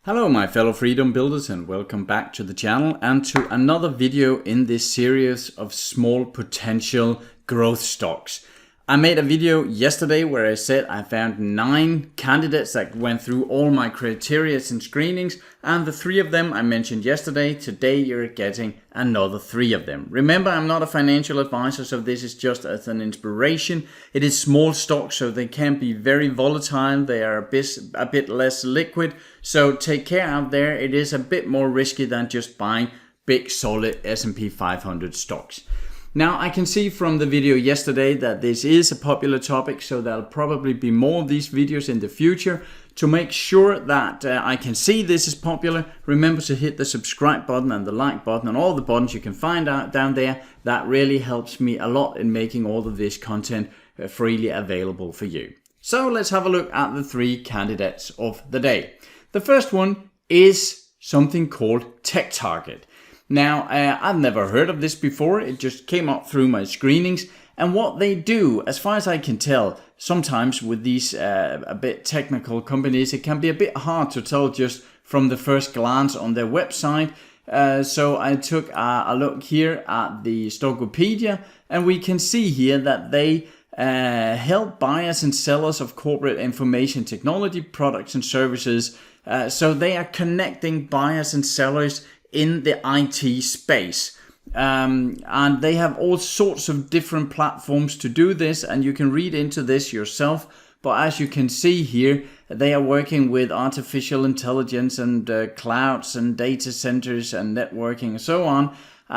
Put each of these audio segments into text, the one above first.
Hello my fellow freedom builders, and welcome back to the channel and to another video in this series of small potential growth stocks. I made a video yesterday where I said I found 9 candidates that went through all my criteria and screenings, and the 3 of them I mentioned yesterday. Today you're getting another 3 of them. Remember, I'm not a financial advisor, so this is just as an inspiration. It is small stocks, so they can be very volatile. They are a bit less liquid, so take care out there. It is a bit more risky than just buying big solid S&P 500 stocks. Now, I can see from the video yesterday that this is a popular topic, so there'll probably be more of these videos in the future. To make sure that I can see this is popular, remember to hit the subscribe button and the like button and all the buttons you can find out down there. That really helps me a lot in making all of this content freely available for you. So let's have a look at the 3 candidates of the day. The first one is something called TechTarget. Now, I've never heard of this before. It just came up through my screenings. And what they do, as far as I can tell, sometimes with these a bit technical companies, it can be a bit hard to tell just from the first glance on their website. So I took a look here at the Stockopedia, and we can see here that they help buyers and sellers of corporate information technology products and services. So they are connecting buyers and sellers in the IT space. And they have all sorts of different platforms to do this, and you can read into this yourself. But as you can see here, they are working with artificial intelligence and clouds and data centers and networking and so on.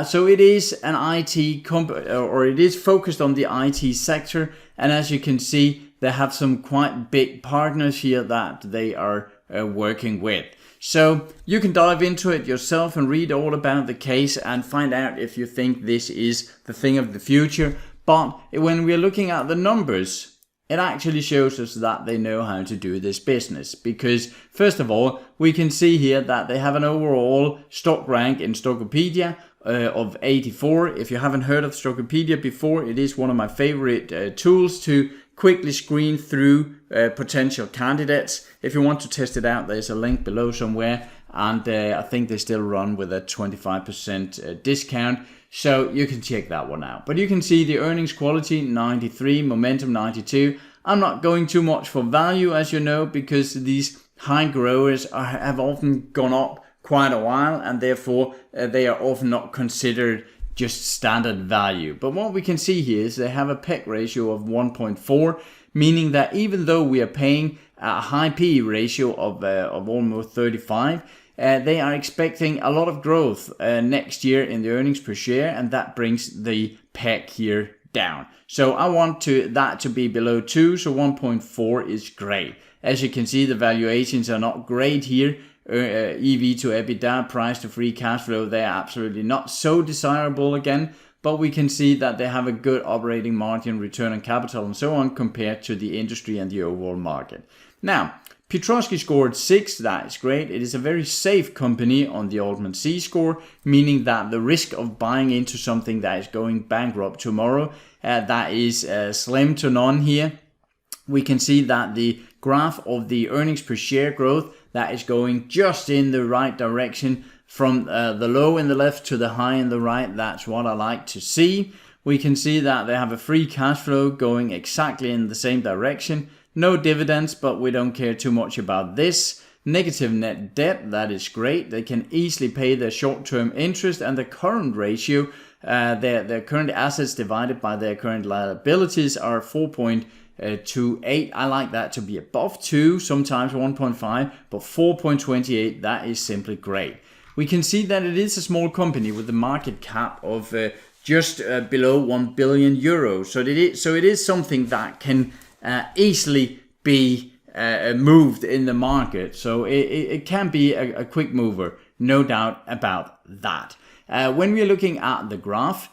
So it is an IT company, or it is focused on the IT sector. And as you can see, they have some quite big partners here that they are working with. So you can dive into it yourself and read all about the case and find out if you think this is the thing of the future. But when we're looking at the numbers, it actually shows us that they know how to do this business. Because first of all, we can see here that they have an overall stock rank in Stockopedia of 84. If you haven't heard of Stockopedia before, it is one of my favorite tools to quickly screen through potential candidates. If you want to test it out, there's a link below somewhere, and I think they still run with a 25% discount, so you can check that one out. But you can see the earnings quality 93, momentum 92. I'm not going too much for value, as you know, because these high growers have often gone up quite a while, and therefore they are often not considered just standard value. But what we can see here is they have a PEG ratio of 1.4, meaning that even though we are paying a high PE ratio of almost 35, they are expecting a lot of growth next year in the earnings per share, and that brings the PEG here down. So I want that to be below 2, so 1.4 is great. As you can see, the valuations are not great here. EV to EBITDA, price to free cash flow, they are absolutely not so desirable again, but we can see that they have a good operating margin, return on capital and so on compared to the industry and the overall market. Now, Petrosky scored 6, that is great. It is a very safe company on the Altman C score, meaning that the risk of buying into something that is going bankrupt tomorrow, that is slim to none here. We can see that the graph of the earnings per share growth, that is going just in the right direction from the low in the left to the high in the right. That's what I like to see. We can see that they have a free cash flow going exactly in the same direction. No dividends, but we don't care too much about this. Negative net debt, that is great. They can easily pay their short-term interest, and the current ratio, their current assets divided by their current liabilities are 4.28. I like that to be above 2, sometimes 1.5, but 4.28, that is simply great. We can see that it is a small company with a market cap of just below 1 billion euros. So it is something that can easily be moved in the market. So it can be a quick mover, no doubt about that. When we're looking at the graph,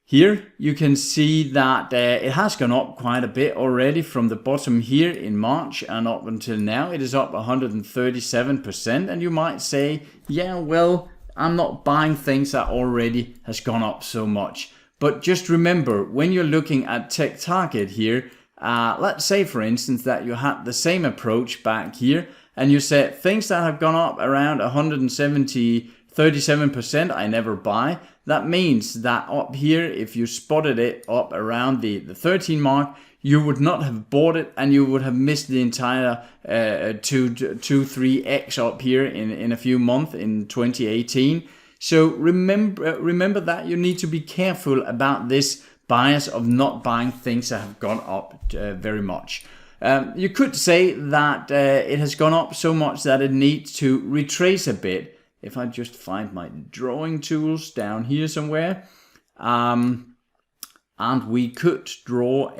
here you can see that it has gone up quite a bit already from the bottom here in March and up until now. It is up 137%, and you might say, yeah, well, I'm not buying things that already has gone up so much. But just remember, when you're looking at TechTarget here, let's say for instance that you had the same approach back here and you said things that have gone up around 37%, I never buy. That means that up here, if you spotted it up around the 13 mark, you would not have bought it, and you would have missed the entire 3x up here in a few months in 2018. So remember that you need to be careful about this bias of not buying things that have gone up very much. You could say that it has gone up so much that it needs to retrace a bit. If I just find my drawing tools down here somewhere, and we could draw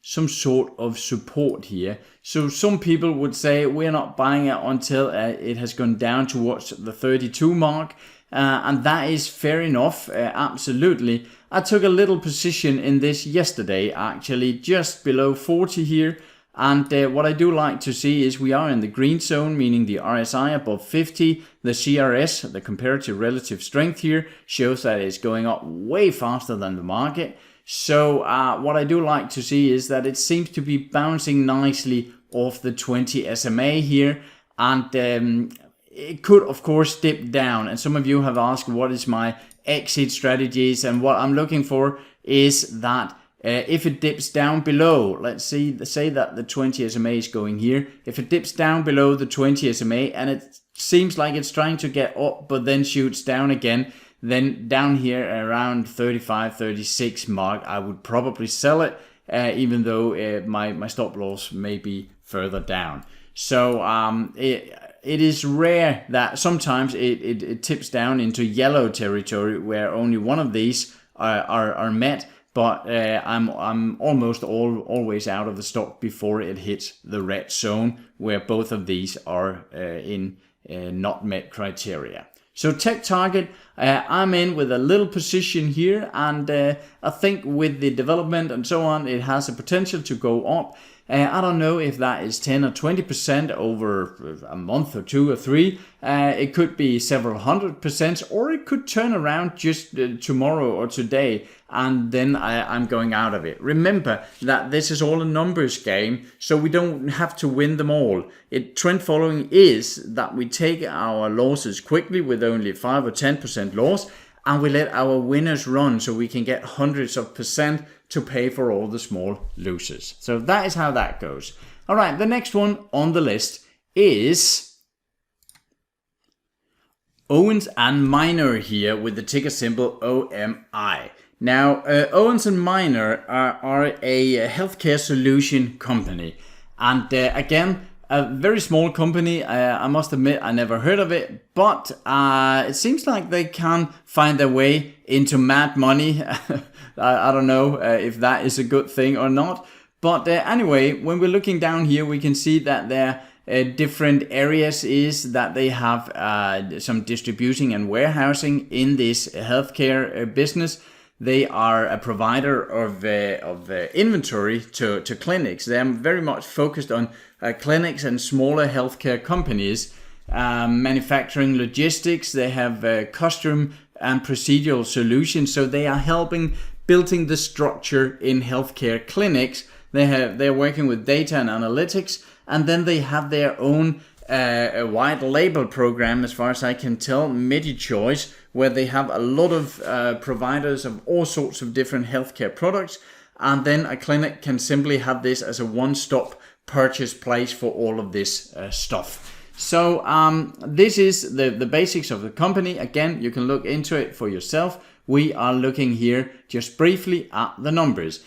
some sort of support here. So some people would say we're not buying it until it has gone down towards the 32 mark. And that is fair enough, absolutely. I took a little position in this yesterday, actually, just below 40 here. And what I do like to see is we are in the green zone, meaning the RSI above 50. The CRS, the comparative relative strength here, shows that it's going up way faster than the market. So what I do like to see is that it seems to be bouncing nicely off the 20 SMA here. And it could, of course, dip down. And some of you have asked what is my exit strategies. And what I'm looking for is that if it dips down below, let's say that the 20 SMA is going here. If it dips down below the 20 SMA and it seems like it's trying to get up but then shoots down again, then down here around 35, 36 mark, I would probably sell it, even though my stop loss may be further down. So it is rare that sometimes it tips down into yellow territory where only one of these are met. But I'm almost always out of the stock before it hits the red zone, where both of these are in not met criteria. So TechTarget, I'm in with a little position here, and I think with the development and so on, it has a potential to go up. I don't know if that is 10 or 20% over a month or two or three. It could be several 100%, or it could turn around just tomorrow or today, and then I'm going out of it. Remember that this is all a numbers game, so we don't have to win them all. Trend following is that we take our losses quickly with only 5 or 10% loss, and we let our winners run so we can get hundreds of percent to pay for all the small losers. So that is how that goes. All right, the next one on the list is Owens&Minor here with the ticker symbol OMI. Now, Owens&Minor are a healthcare solution company. And again, a very small company. I must admit, I never heard of it, but it seems like they can find their way into mad money. I don't know if that is a good thing or not. But anyway, when we're looking down here, we can see that their different areas is that they have some distributing and warehousing in this healthcare business. They are a provider of inventory to clinics. They're very much focused on clinics and smaller healthcare companies, manufacturing logistics. They have custom and procedural solutions. So they are helping building the structure in healthcare clinics. They're working with data and analytics, and then they have their own a white label program, as far as I can tell, MediChoice, where they have a lot of providers of all sorts of different healthcare products, and then a clinic can simply have this as a one-stop purchase place for all of this stuff. So this is the basics of the company. Again, you can look into it for yourself. We are looking here just briefly at the numbers.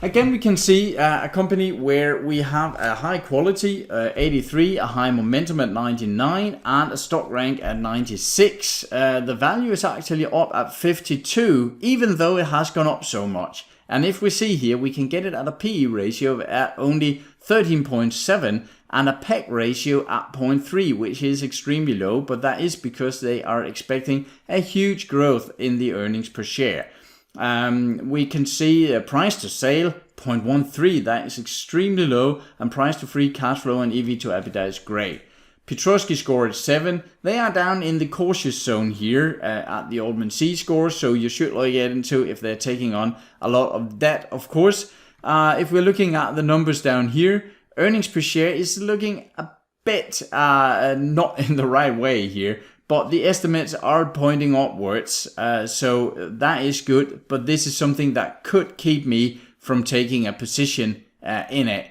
Again, we can see a company where we have a high quality, 83, a high momentum at 99, and a stock rank at 96. The value is actually up at 52, even though it has gone up so much. And if we see here, we can get it at a PE ratio at only 13.7 and a PEG ratio at 0.3, which is extremely low, but that is because they are expecting a huge growth in the earnings per share. We can see a price to sale 0.13, that is extremely low, and price to free cash flow and EV to EBITDA is great. Petrosky score is 7. They are down in the cautious zone here at the Altman C score, so you should look into if they're taking on a lot of debt, of course. If we're looking at the numbers down here, earnings per share is looking a bit not in the right way here, but the estimates are pointing upwards, so that is good, but this is something that could keep me from taking a position in it.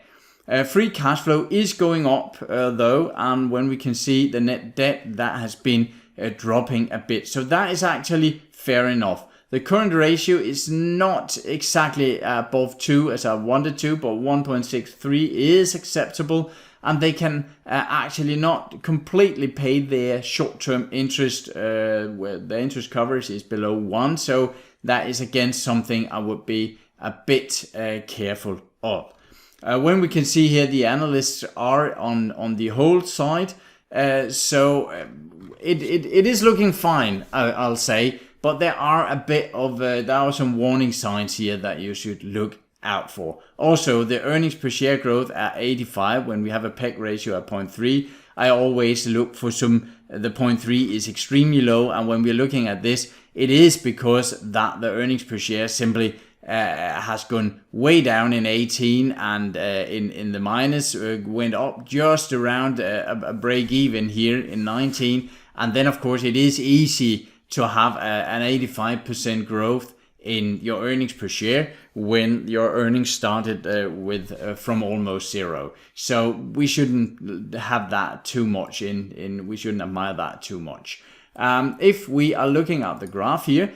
Free cash flow is going up though, and when we can see the net debt, that has been dropping a bit, so that is actually fair enough. The current ratio is not exactly above 2 as I wanted to, but 1.63 is acceptable, and they can actually not completely pay their short-term interest, where the interest coverage is below 1, so that is again something I would be a bit careful of. When we can see here, the analysts are on the hold side, so it is looking fine, I'll say, but there are a bit of there are some warning signs here that you should look out for. Also, the earnings per share growth at 85 when we have a PEG ratio at 0.3. I always look for the 0.3 is extremely low, and when we're looking at this, it is because that the earnings per share simply has gone way down in 18, and in the minus went up just around a break even here in 19, and then of course it is easy to have an 85% growth in your earnings per share when your earnings started from almost zero. So we shouldn't have that too much we shouldn't admire that too much. If we are looking at the graph here,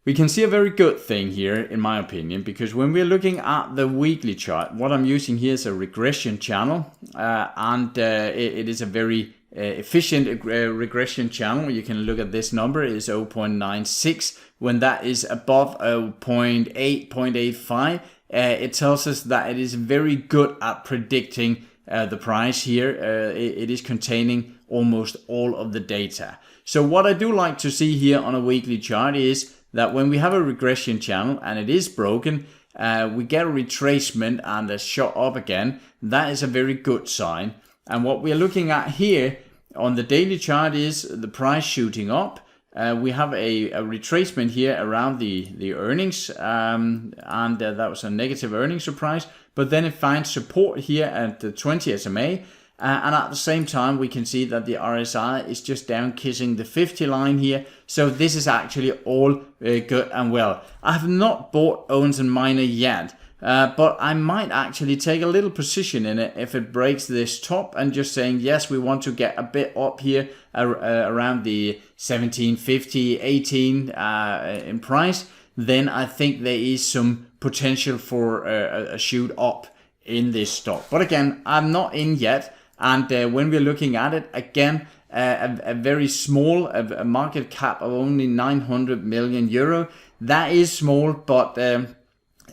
we can see a very good thing here, in my opinion, because when we're looking at the weekly chart, what I'm using here is a regression channel, and it is a very efficient regression channel. You can look at this number is 0.96. When that is above 0.8, 0.85, it tells us that it is very good at predicting the price here. It is containing almost all of the data. So what I do like to see here on a weekly chart is that when we have a regression channel and it is broken, we get a retracement and a shot up again. That is a very good sign. And what we're looking at here on the daily chart is the price shooting up. We have a retracement here around the earnings, and that was a negative earnings surprise. But then it finds support here at the 20 SMA. And at the same time, we can see that the RSI is just down kissing the 50 line here. So this is actually all good and well. I have not bought Owens&Minor yet, but I might actually take a little position in it if it breaks this top and just saying, yes, we want to get a bit up here around the 1750, 18 in price. Then I think there is some potential for a shoot up in this stock. But again, I'm not in yet. And when we're looking at it, again, a very small a market cap of only 900 million euro. That is small, but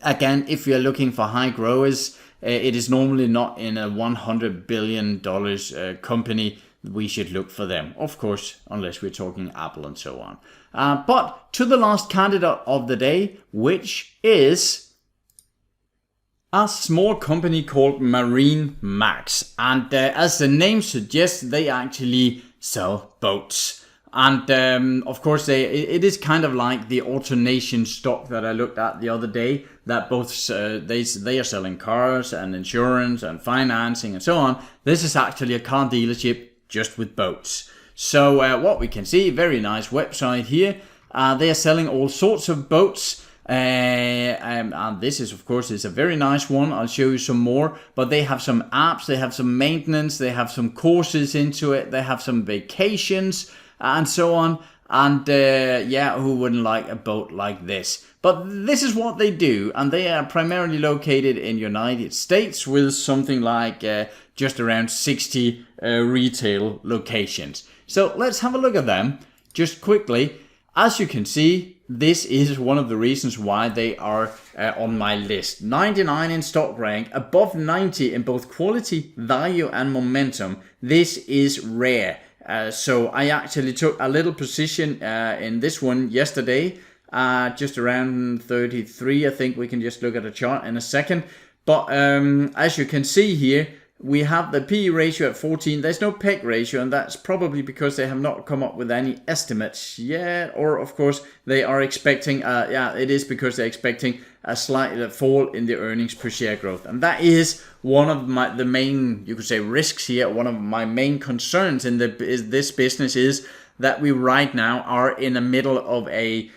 again, if you're looking for high growers, it is normally not in a $100 billion company. We should look for them, of course, unless we're talking Apple and so on. But to the last candidate of the day, which is a small company called MarineMax, and as the name suggests, they actually sell boats. And of course, it is kind of like the AutoNation stock that I looked at the other day. That both they are selling cars and insurance and financing and so on. This is actually a car dealership just with boats. So what we can see, very nice website here. They are selling all sorts of boats. And this is, of course, is a very nice one. I'll show you some more, but they have some apps, they have some maintenance, they have some courses into it, they have some vacations and so on. And yeah, who wouldn't like a boat like this? But this is what they do, and they are primarily located in United States with something like just around 60 retail locations. So let's have a look at them just quickly. As you can see, this is one of the reasons why they are on my list. 99 in stock rank, above 90 in both quality, value and momentum. This is rare. So I actually took a little position in this one yesterday, just around 33. I think we can just look at the chart in a second. But as you can see here, we have the PE ratio at 14. There's no PEG ratio, and that's probably because they have not come up with any estimates yet. Or, of course, they are expecting, it is because they're expecting a slight fall in the earnings per share growth. And that is one of the main, you could say, risks here. One of my main concerns in this business is that we right now are in the middle of a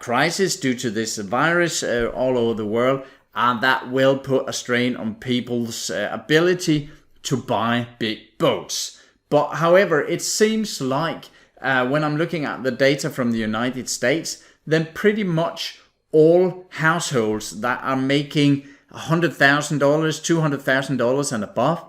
crisis due to this virus all over the world. And that will put a strain on people's ability to buy big boats. But however, it seems like when I'm looking at the data from the United States, then pretty much all households that are making $100,000, $200,000 and above,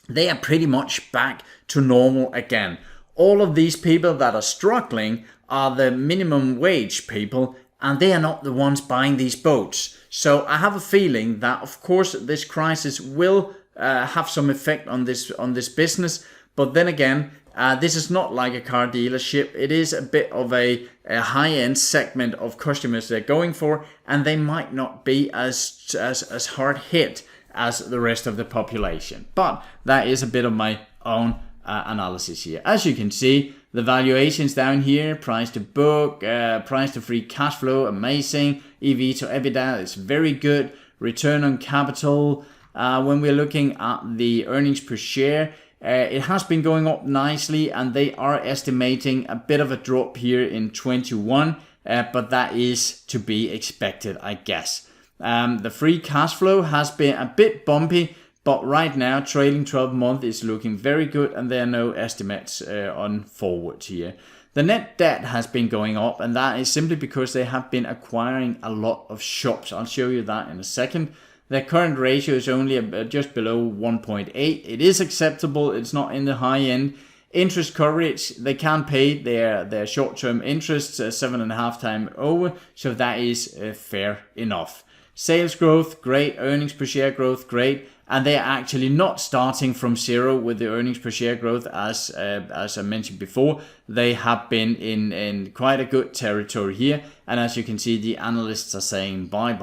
they are pretty much back to normal again. All of these people that are struggling are the minimum wage people, and they are not the ones buying these boats. So I have a feeling that, of course, this crisis will have some effect on this business. But then again, this is not like a car dealership. It is a bit of a high-end segment of customers they're going for, and they might not be as hard hit as the rest of the population. But that is a bit of my own analysis here. As you can see, the valuations down here, price to book, price to free cash flow, amazing. EV to EBITDA is very good. Return on capital, when we're looking at the earnings per share, it has been going up nicely, and they are estimating a bit of a drop here in 21, but that is to be expected, I guess. The free cash flow has been a bit bumpy, but right now, trailing 12 month is looking very good, and there are no estimates on forward here. The net debt has been going up, and that is simply because they have been acquiring a lot of shops. I'll show you that in a second. Their current ratio is only just below 1.8. It is acceptable. It's not in the high end. Interest coverage, they can pay their short-term interests 7.5 times over, so that is fair enough. Sales growth, great. Earnings per share growth, great. And they are actually not starting from zero with the earnings per share growth, as I mentioned before. They have been in quite a good territory here. And as you can see, the analysts are saying buy,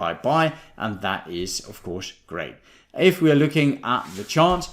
and that is, of course, great. If we are looking at the charts,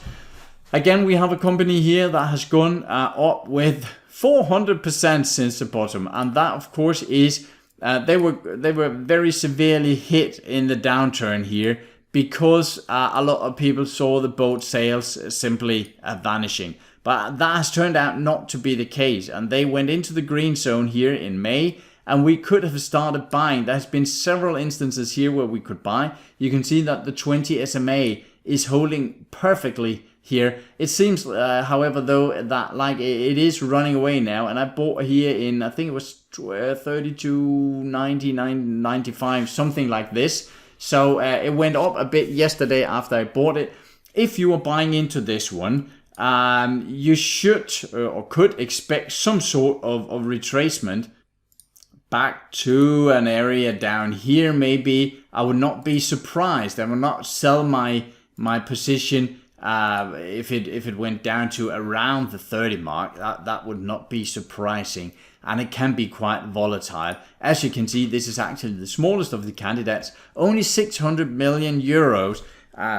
again, we have a company here that has gone up with 400% since the bottom. And that, of course, is they were very severely hit in the downturn here, because a lot of people saw the boat sales simply vanishing. But that has turned out not to be the case, and they went into the green zone here in May, and we could have started buying. There's been several instances here where we could buy. You can see that the 20 SMA is holding perfectly here. It seems, however, though, that like it is running away now, and I bought here in, I think it was 32.90, 95, something like this. So it went up a bit yesterday after I bought it. If you are buying into this one, you should or could expect some sort of retracement back to an area down here. Maybe I would not be surprised. I will not sell my position if it went down to around the 30 mark. That would not be surprising. And it can be quite volatile. As you can see, this is actually the smallest of the candidates, only 600 million euros.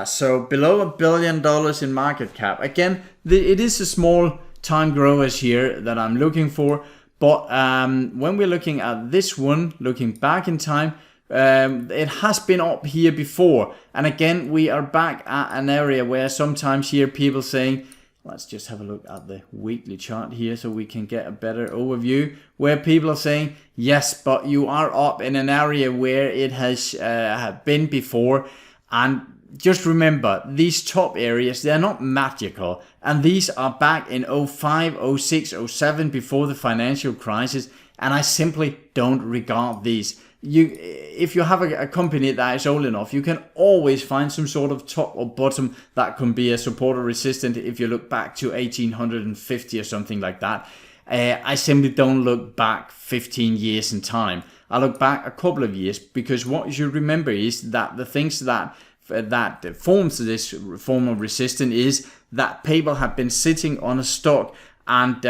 So below $1 billion in market cap. Again, it is a small time growers here that I'm looking for. But when we're looking at this one, looking back in time, it has been up here before. And again, we are back at an area where sometimes hear people saying, let's just have a look at the weekly chart here so we can get a better overview, where people are saying, yes, but you are up in an area where it has been before. And just remember, these top areas, they're not magical. And these are back in 05, 06, 07, before the financial crisis. And I simply don't regard these. If you have a company that is old enough, you can always find some sort of top or bottom that can be a support or resistant if you look back to 1850 or something like that. I simply don't look back 15 years in time. I look back a couple of years, because what you should remember is that the things that forms this form of resistance is that people have been sitting on a stock, and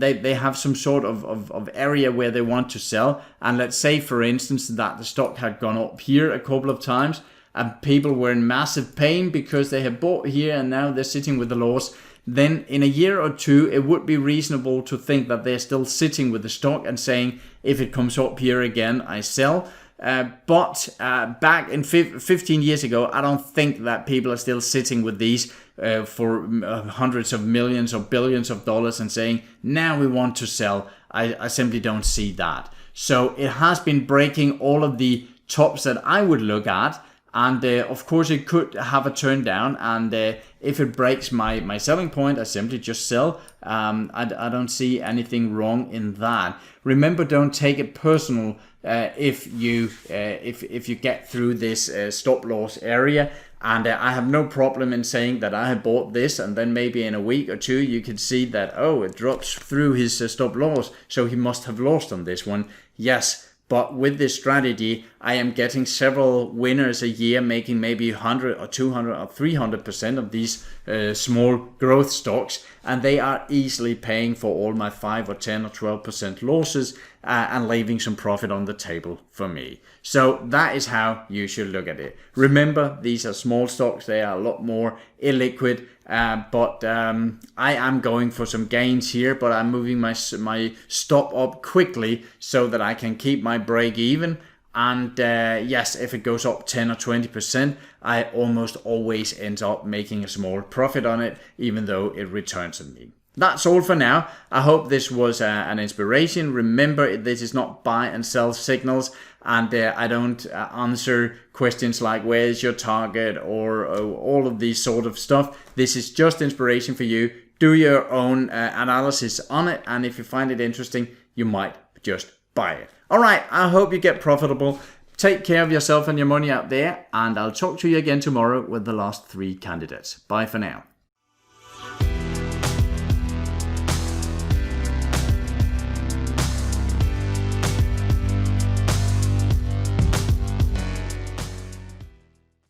they have some sort of area where they want to sell. And let's say, for instance, that the stock had gone up here a couple of times, and people were in massive pain because they had bought here and now they're sitting with the loss, then in a year or two, it would be reasonable to think that they're still sitting with the stock and saying, if it comes up here again, I sell. But back in 15 years ago, I don't think that people are still sitting with these for hundreds of millions or billions of dollars and saying, now we want to sell. I simply don't see that. So it has been breaking all of the tops that I would look at. And of course, it could have a turn down. And if it breaks my selling point, I simply just sell. I don't see anything wrong in that. Remember, don't take it personal if you get through this stop loss area. And I have no problem in saying that I have bought this, and then maybe in a week or two you can see that, oh, it drops through his stop loss, so he must have lost on this one. Yes. But with this strategy, I am getting several winners a year, making maybe 100 or 200 or 300% of these small growth stocks. And they are easily paying for all my 5 or 10 or 12% losses and leaving some profit on the table for me. So that is how you should look at it. Remember, these are small stocks. They are a lot more illiquid. But I am going for some gains here, but I'm moving my stop up quickly so that I can keep my break even. And yes, if it goes up 10 or 20%, I almost always end up making a small profit on it, even though it returns on me. That's all for now. I hope this was an inspiration. Remember, this is not buy and sell signals, and I don't answer questions like where's your target or all of these sort of stuff. This is just inspiration for you. Do your own analysis on it, and if you find it interesting, you might just buy it. All right, I hope you get profitable. Take care of yourself and your money out there, and I'll talk to you again tomorrow with the last 3 candidates. Bye for now.